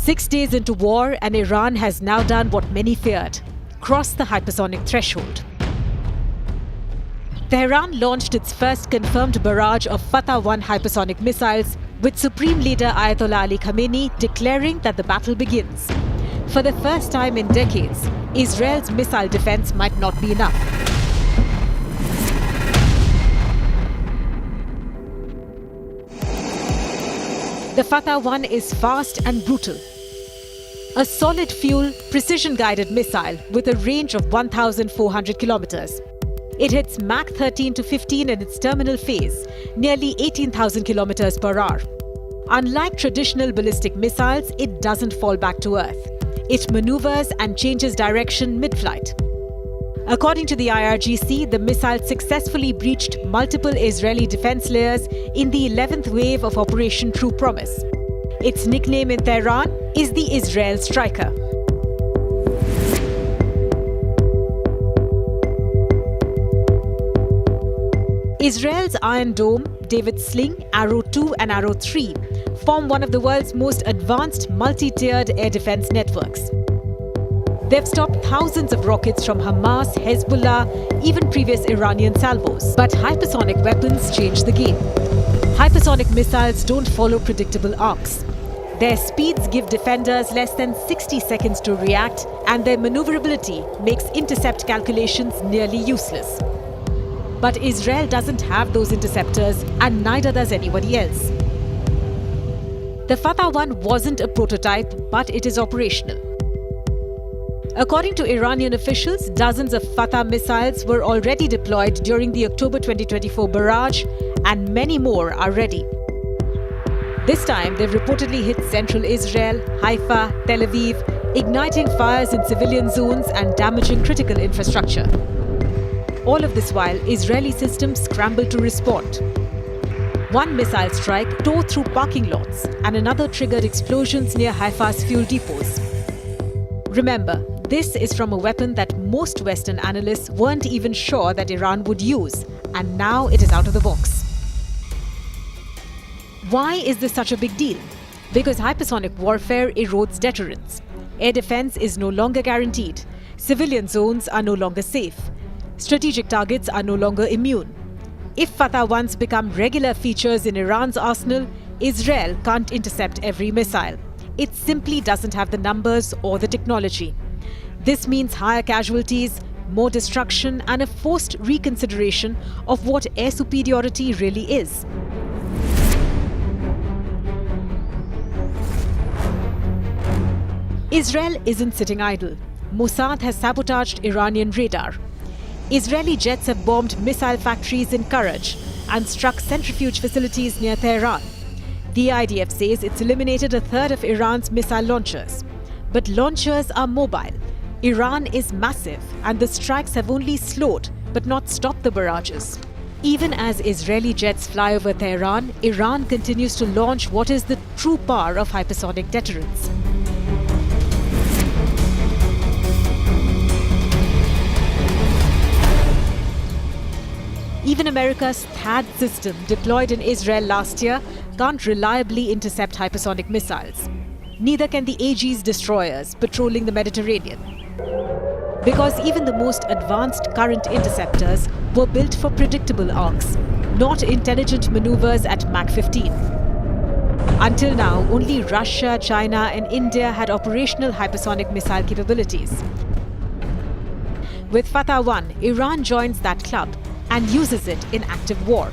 6 days into war, and Iran has now done what many feared: crossed the hypersonic threshold. Tehran launched its first confirmed barrage of Fatah-1 hypersonic missiles, with Supreme Leader Ayatollah Ali Khamenei declaring that the battle begins. For the first time in decades, Israel's missile defense might not be enough. The Fatah-1 is fast and brutal. A solid-fuel, precision-guided missile with a range of 1,400 kilometers. It hits Mach 13 to 15 in its terminal phase, nearly 18,000 kilometers per hour. Unlike traditional ballistic missiles, it doesn't fall back to Earth. It maneuvers and changes direction mid-flight. According to the IRGC, the missile successfully breached multiple Israeli defense layers in the 11th wave of Operation True Promise. Its nickname in Tehran is the Israel Striker. Israel's Iron Dome, David's Sling, Arrow 2 and Arrow 3 form one of the world's most advanced multi-tiered air defense networks. They've stopped thousands of rockets from Hamas, Hezbollah, even previous Iranian salvos. But hypersonic weapons change the game. Hypersonic missiles don't follow predictable arcs. Their speeds give defenders less than 60 seconds to react, and their maneuverability makes intercept calculations nearly useless. But Israel doesn't have those interceptors, and neither does anybody else. The Fatah-1 wasn't a prototype, but it is operational. According to Iranian officials, dozens of Fatah missiles were already deployed during the October 2024 barrage, and many more are ready. This time, they've reportedly hit central Israel, Haifa, Tel Aviv, igniting fires in civilian zones and damaging critical infrastructure. All of this while, Israeli systems scramble to respond. One missile strike tore through parking lots, and another triggered explosions near Haifa's fuel depots. Remember, this is from a weapon that most Western analysts weren't even sure that Iran would use, and now it is out of the box. Why is this such a big deal? Because hypersonic warfare erodes deterrence. Air defense is no longer guaranteed. Civilian zones are no longer safe. Strategic targets are no longer immune. If Fatah-1s become regular features in Iran's arsenal, Israel can't intercept every missile. It simply doesn't have the numbers or the technology. This means higher casualties, more destruction, and a forced reconsideration of what air superiority really is. Israel isn't sitting idle. Mossad has sabotaged Iranian radar. Israeli jets have bombed missile factories in Karaj and struck centrifuge facilities near Tehran. The IDF says it's eliminated a third of Iran's missile launchers. But launchers are mobile. Iran is massive, and the strikes have only slowed but not stopped the barrages. Even as Israeli jets fly over Tehran, Iran continues to launch what is the true power of hypersonic deterrence. Even America's THAAD system, deployed in Israel last year, can't reliably intercept hypersonic missiles. Neither can the Aegis destroyers patrolling the Mediterranean. Because even the most advanced current interceptors were built for predictable arcs, not intelligent maneuvers at Mach 15. Until now, only Russia, China, and India had operational hypersonic missile capabilities. With Fatah-1, Iran joins that club and uses it in active war.